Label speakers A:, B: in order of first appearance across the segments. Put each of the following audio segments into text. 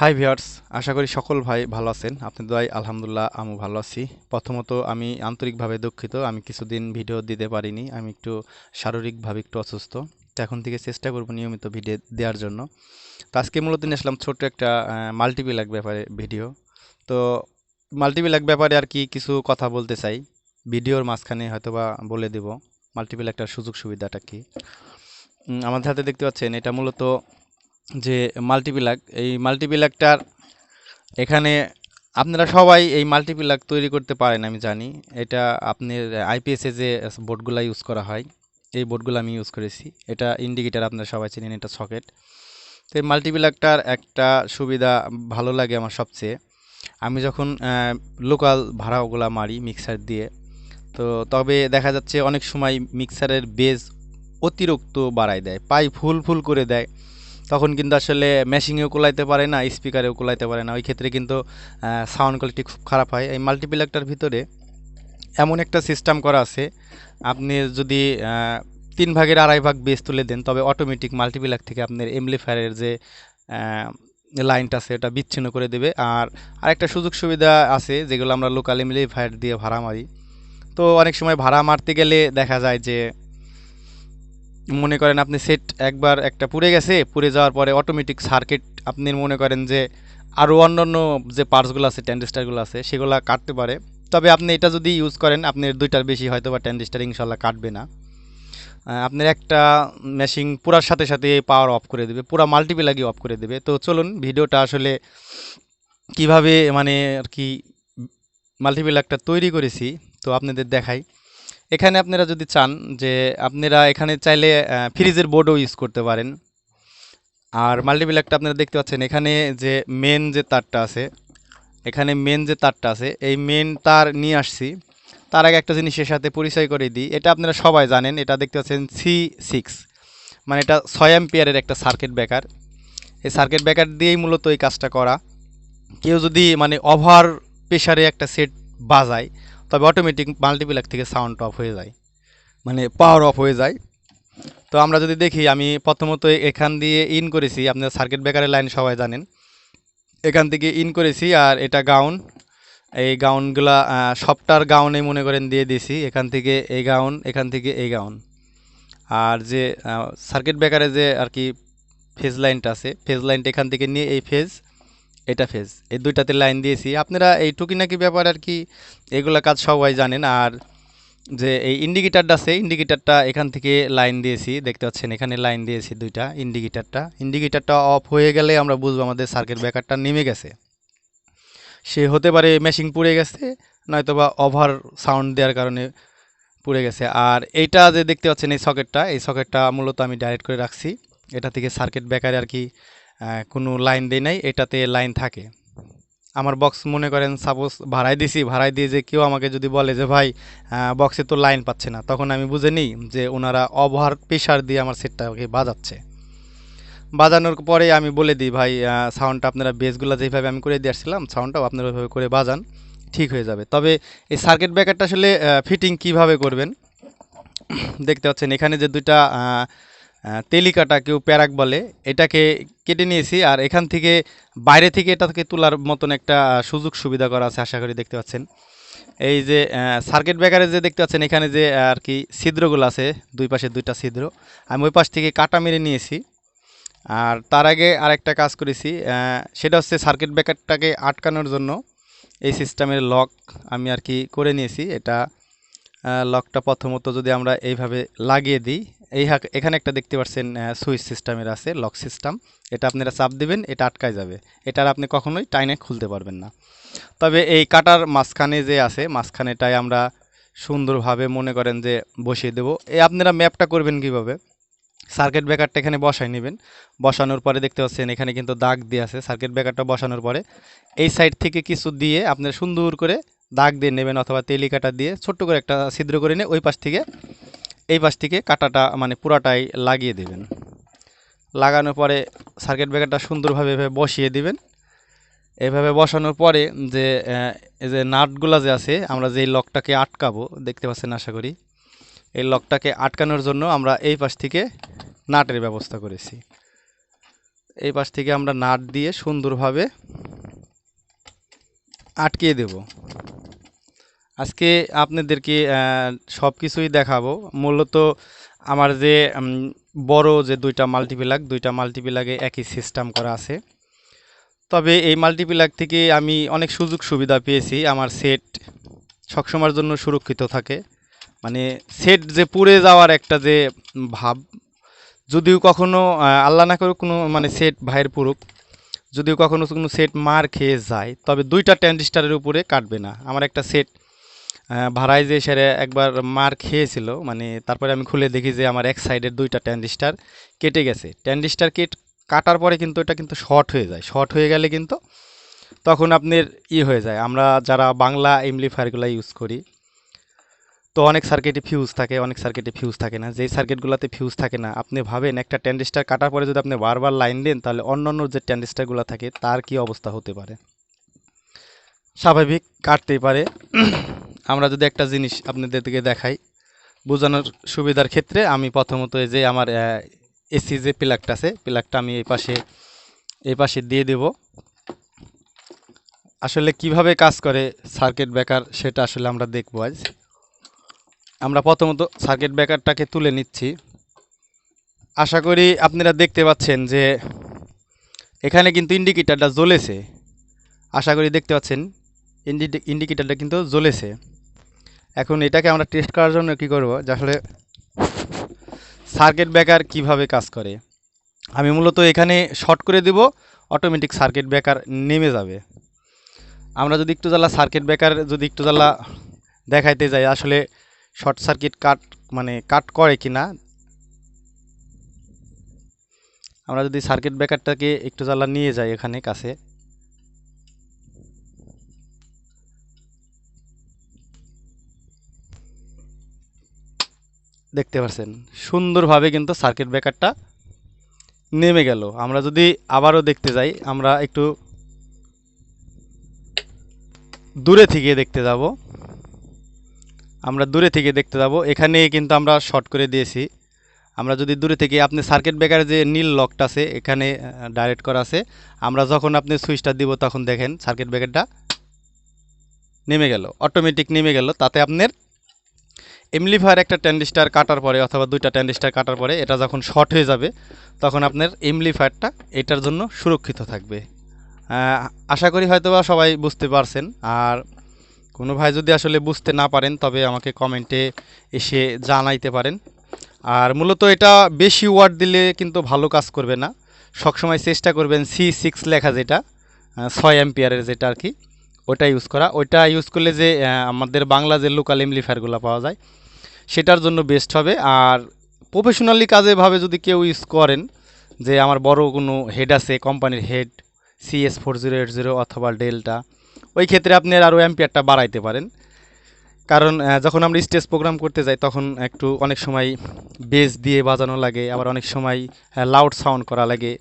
A: Hi viewers, আশা করি সকল ভাই ভালো আছেন। আপনাদের দোয়ায় আলহামদুলিল্লাহ আমি ভালো আছি। প্রথমত আমি আন্তরিকভাবে দুঃখিত, আমি কিছুদিন ভিডিও দিতে পারিনি। আমি একটু শারীরিকভাবে একটু অসুস্থ। তো এখন থেকে চেষ্টা করব নিয়মিত ভিডিও দেওয়ার জন্য। তো আজকে মূলত নিয়ে আসলাম ছোট্ট একটা মাল্টিপ্লাগ ব্যাপারে ভিডিও। তো মাল্টিপ্লাগ ব্যাপারে আর কি কিছু কথা বলতে চাই। ভিডিওর মাঝখানে হয়তোবা বলে দেব মাল্টিপ্লাগটার সুযোগ সুবিধাটা কি। আমাদের হাতে দেখতে পাচ্ছেন এটা মূলত যে মাল্টিপ্লাগ, এই মাল্টিপ্লাগটার এখানে আপনারা সবাই এই মাল্টিপ্লাগ তৈরি করতে পারেন আমি জানি। এটা আপনার আইপিএসে যে বোর্ডগুলো ইউজ করা হয়, এই বোর্ডগুলো আমি ইউজ করেছি। এটা ইন্ডিকেটার আপনারা সবাই চিনেন, এটা সকেট। তো এই মাল্টিপ্লাগটার একটা সুবিধা ভালো লাগে আমার সবচেয়ে, আমি যখন লোকাল ভাড়াগুলা মারি মিক্সার দিয়ে, তো তবে দেখা যাচ্ছে অনেক সময় মিক্সারের বেজ অতিরিক্ত বাড়ায় দেয়, পাই ফুল ফুল করে দেয়। তখন কিন্তু আসলে মেশিংয়েও কোলাইতে পারে না, স্পিকারেও কোলাইতে পারে না। ওই ক্ষেত্রে কিন্তু সাউন্ড কোয়ালিটি খুব খারাপ হয়। এই মাল্টিপ্লাগটার ভিতরে এমন একটা সিস্টেম করা আছে, আপনি যদি 3/2 ভাগ বেস তুলে দেন, তবে অটোমেটিক মাল্টিপ্লাগ থেকে আপনার এমপ্লিফায়ারের যে লাইনটা আছে এটা বিচ্ছিন্ন করে দেবে। আর আরেকটা সুযোগ সুবিধা আছে যেগুলো আমরা লোকাল এমপ্লিফায়ার দিয়ে ভাড়া মারি। তো অনেক সময় ভাড়া মারতে গেলে দেখা যায় যে মনে করেন আপনি সেট একবার একটা পুড়ে গেছে, পুড়ে যাওয়ার পরে অটোমেটিক সার্কিট আপনি মনে করেন যে আরও অন্যান্য যে পার্টসগুলো আছে, ট্রানজিস্টারগুলো আছে, সেগুলো কাটতে পারে। তবে আপনি এটা যদি ইউজ করেন, আপনার দুইটার বেশি হয়তো বা ট্রানজিস্টার ইনশাল্লাহ কাটবে না। আপনার একটা মেশিন পুরার সাথে সাথে পাওয়ার অফ করে দেবে, পুরা মাল্টিপ্লাগই অফ করে দেবে। তো চলুন ভিডিওটা আসলে কিভাবে মানে আর কি মাল্টিপ্লাগটা তৈরি করেছি তো আপনাদের দেখাই। এখানে আপনারা যদি চান যে আপনারা এখানে চাইলে ফ্রিজের বোর্ডও ইউজ করতে পারেন। আর মাল্টিপ্লাগটা আপনারা দেখতে পাচ্ছেন এখানে যে মেন যে তারটা আছে, এখানে মেন যে তারটা আছে এই মেন তার নিয়ে আসছি। তার আগে একটা জিনিসের সাথে পরিচয় করে দিই, এটা আপনারা সবাই জানেন। এটা দেখতে পাচ্ছেন C6, মানে এটা 6 অ্যাম্পিয়ারের একটা সার্কিট ব্রেকার। এই সার্কিট ব্রেকার দিয়েই মূলত এই কাজটা করা। কেউ যদি মানে ওভার প্রেসারে একটা সেট বাজায়, তবে অটোমেটিক মাল্টিপ্লাগ থেকে সাউন্ড অফ হয়ে যায়, মানে পাওয়ার অফ হয়ে যায়। তো আমরা যদি দেখি, আমি প্রথমত এখান দিয়ে ইন করেছি, আপনার সার্কিট ব্রেকারের লাইন সবাই জানেন, এখান থেকে ইন করেছি। আর এটা গাউন, এই গাউনগুলা সবটার গাউনে মনে করেন দিয়ে দিয়েছি। এখান থেকে এই গাউন, এখান থেকে এই গাউন। আর যে সার্কিট ব্রেকারে যে আর কি ফেজ লাইনটা আছে, ফেজ লাইনটা এখান থেকে নিয়ে এই ফেজ, এটা ফেজ, এই দুইটাতে লাইন দিয়েছি। আপনারা এই টুকিনাকি ব্যাপার আর কি এগুলা কাজ সবাই জানেন। আর যে এই ইন্ডিকেটারটা আছে, ইন্ডিকেটারটা এখান থেকে লাইন দিয়েছি, দেখতে পাচ্ছেন এখানে লাইন দিয়েছি দুইটা। ইন্ডিকেটারটা অফ হয়ে গেলে আমরা বুঝবো আমাদের সার্কিট ব্রেকারটা নেমে গেছে। সে হতে পারে মেশিন পুড়ে গেছে, নয়তোবা ওভার সাউন্ড দেওয়ার কারণে পুড়ে গেছে। আর এইটা যে দেখতে পাচ্ছেন এই সকেটটা, এই সকেটটা মূলত আমি ডাইরেক্ট করে রাখছি। এটা থেকে সার্কিট ব্রেকারে আর কি কোনো লাইন দেই নাই, এটাতে লাইন থাকে। আমার বক্স মনে করেন সাপোজ ভাড়ায় দিছি, ভাড়ায় দিয়ে যে কেউ আমাকে যদি বলে যে ভাই বক্সে তো লাইন পাচ্ছে না, তখন আমি বুঝে নিই যে ওনারা ওভার প্রেশার দিয়ে আমার সেটটাকে বাজাচ্ছে। বাজানোর পরে আমি বলে দিই ভাই সাউন্ডটা আপনারা বেসগুলো যেভাবে আমি করে দিয়ে আসছিলাম, সাউন্ডটাও আপনারা ওইভাবে করে বাজান, ঠিক হয়ে যাবে। তবে এই সার্কিট ব্রেকারটা আসলে ফিটিং কিভাবে করবেন, দেখতে পাচ্ছেন এখানে যে দুইটা তেলিকাটা কেউ প্যারাক বলে, এটাকে কেটে নিয়েছি। আর এখান থেকে বাইরে থেকে এটাকে তোলার মতন একটা সুযোগ সুবিধা করা আছে, আশা করি দেখতে পাচ্ছেন। এই যে সার্কিট ব্রেকারে যে দেখতে পাচ্ছেন এখানে যে আর কি ছিদ্রগুলো আছে, দুই পাশে দুইটা ছিদ্র, আমি ওই পাশ থেকে কাটা মেরে নিয়েছি। আর তার আগে আরেকটা কাজ করেছি, সেটা হচ্ছে সার্কিট ব্রেকারটাকে আটকানোর জন্য এই সিস্টেমের লক আমি আর কি করে নিয়েছি। এটা লকটা প্রথমত যদি আমরা এইভাবে লাগিয়ে দিই, এখানে একটা দেখতে পাচ্ছেন সুইচ সিস্টেমের আছে, লক সিস্টেম। এটা আপনারা চাপ দিবেন, এটা আটকায় যাবে, এটা আপনি কখনোই টাইনে খুলতে পারবেন না। তবে এই কাটার মাঝখানে যে আছে, মাঝখানেটায় আমরা সুন্দরভাবে মনে করেন যে বসিয়ে দেব। এই আপনারা ম্যাপটা করবেন কিভাবে, সার্কিট ব্রেকারটা এখানে বসাই নেবেন। বসানোর পরে দেখতে পাচ্ছেন এখানে কিন্তু দাগ দিয়ে আছে। সার্কিট ব্রেকারটা বসানোর পরে এই সাইড থেকে কিছু দিয়ে আপনারা সুন্দর করে দাগ দিয়ে নেবেন, অথবা তেলিকাটা দিয়ে ছোট্ট করে একটা ছিদ্র করে নিয়ে ওই পাশ থেকে এই পাশ থেকে কাটাটা মানে পুরাটাই লাগিয়ে দেবেন। লাগানোর পরে সার্কিট ব্রেকারটা সুন্দরভাবে এভাবে বসিয়ে দিবেন। এভাবে বসানোর পরে যে এই যে নাটগুলা যে আছে, আমরা যে লকটাকে আটকাবো, দেখতে পাচ্ছেন আশা করি, এই লকটাকে আটকানোর জন্য আমরা এই পাশ থেকে নাটের ব্যবস্থা করেছি। এই পাশ থেকে আমরা নাট দিয়ে সুন্দরভাবে আটকিয়ে দেব। আজকে আপনাদেরকে সব কিছুই দেখাবো। মূলত আমার যে বড় যে দুইটা মাল্টিপ্লাগে একই সিস্টেম করা আছে। তবে এই মাল্টিপ্লাগ থেকে আমি অনেক সুযোগ সুবিধা পেয়েছি। আমার সেট সবসময়ের জন্য সুরক্ষিত থাকে। মানে সেট যে পুড়ে যাওয়ার একটা যে ভাব, যদিও কখনো আল্লাহ না করে কোনো মানে সেট ভাইয়ের পুরুক, যদিও কখনো কোনো সেট মার খেয়ে যায়, তবে দুইটা ট্রানজিস্টারের উপরে কাটবে না। আমার একটা সেট ভাড়ায় যে সেরে একবার মার খেয়েছিল, মানে তারপরে আমি খুলে দেখি যে আমার এক সাইডের দুইটা ট্রানজিস্টার কেটে গেছে। ট্রানজিস্টার কাটার পরে কিন্তু এটা কিন্তু শর্ট হয়ে যায়। শর্ট হয়ে গেলে কিন্তু তখন আপনার হয়ে যায়। আমরা যারা বাংলা এমপ্লিফায়ারগুলো ইউজ করি, তো অনেক সার্কিটে ফিউজ থাকে, অনেক সার্কিটে ফিউজ থাকে না। যেই সার্কিটগুলোতে ফিউজ থাকে না, আপনি ভাবেন একটা ট্রানজিস্টার কাটার পরে যদি আপনি বারবার লাইন দেন, তাহলে অন্যান্য যে ট্রানজিস্টারগুলো থাকে তার কি অবস্থা হতে পারে। স্বাভাবিক কাটতেই পারে। আমরা যদি একটা জিনিস আপনাদের দিকে দেখাই বোঝানোর সুবিধার ক্ষেত্রে, আমি প্রথমত এই যে আমার এসি যে প্লাগটা আছে, প্লাগটা আমি এই পাশে দিয়ে দেব। আসলে কিভাবে কাজ করে সার্কিট ব্রেকার সেটা আসলে আমরা দেখব আজ। আমরা প্রথমত সার্কিট ব্রেকারটাকে তুলে নিচ্ছি। আশা করি আপনারা দেখতে পাচ্ছেন যে এখানে কিন্তু ইন্ডিকেটরটা জ্বলেছে। আশা করি দেখতে পাচ্ছেন ইন্ডিকেটরটা কিন্তু জ্বলেছে। এখন এটাকে আমরা টেস্ট করার জন্য কি করব, যে আসলে সার্কিট ব্রেকার কিভাবে কাজ করে। আমি মূলত এখানে শর্ট করে দেব, অটোমেটিক সার্কিট ব্রেকার নেমে যাবে। আমরা যদি একটু জ্বালা সার্কিট ব্রেকার যদি একটু জ্বালা দেখাইতে যাই, আসলে শর্ট সার্কিট কাট করে কিনা। আমরা যদি সার্কিট ব্রেকারটাকে একটু জ্বালা নিয়ে যাই এখানে কাছে, দেখতে পাচ্ছেন সুন্দরভাবে কিন্তু সার্কিট ব্রেকারটা নেমে গেল। আমরা যদি আবারও দেখতে যাই, আমরা একটু দূরে থেকে দেখতে যাব। এখানে কিন্তু আমরা শর্ট করে দিয়েছি। আমরা যদি দূরে থেকে আপনি সার্কিট ব্রেকারের যে নীল লকটা আছে এখানে ডাইরেক্ট করা আছে, আমরা যখন আপনি সুইচটা দিব তখন দেখেন সার্কিট ব্রেকারটা নেমে গেল, অটোমেটিক নেমে গেল। তাতে আপনার এমপ্লিফায়ার একটা ট্রানজিস্টার কাটার পরে অথবা দুইটা ট্রানজিস্টার কাটার পরে এটা যখন শর্ট হয়ে যাবে, তখন আপনার এমপ্লিফায়ারটা এটার জন্য সুরক্ষিত থাকবে। আশা করি হয়তোবা সবাই বুঝতে পারছেন। আর কোনো ভাই যদি আসলে বুঝতে না পারেন, তবে আমাকে কমেন্টে এসে জানাইতে পারেন। আর মূলত এটা বেশি ওয়াট দিলে কিন্তু ভালো কাজ করবে না। সবসময় চেষ্টা করবেন C6 লেখা যেটা 6 অ্যাম্পিয়ারের যেটা আর কি, ওটা ইউজ করা। ওইটা ইউজ করলে যে আমাদের বাংলা যে লোকাল এমপ্লিফায়ারগুলো পাওয়া যায় সেটার জন্য বেস্ট হবে। আর প্রফেশনালি কাজে ভাবে যদি কেউ ইউজ করেন, যে আমার বড় কোনো হেড আছে, কোম্পানির হেড CS4080 অথবা ডেল্টা, ওই ক্ষেত্রে আপনি আরও অ্যাম্পিয়ারটা বাড়াইতে পারেন। কারণ যখন আমরা স্টেজ প্রোগ্রাম করতে যাই তখন একটু অনেক সময় বেস দিয়ে বাজানো লাগে, আবার অনেক সময় লাউড সাউন্ড করা লাগে।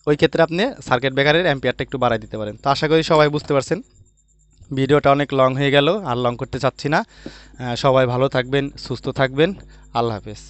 A: ওই ক্ষেত্রে আপনি সার্কিট ব্রেকারের অ্যাম্পিয়ারটা একটু বাড়াই দিতে পারেন। তো আশা করি সবাই বুঝতে পারছেন। ভিডিওটা অনেক লং হয়ে গেল, আর লং করতে চাচ্ছি না। সবাই ভালো থাকবেন, সুস্থ থাকবেন। আল্লাহ হাফেজ।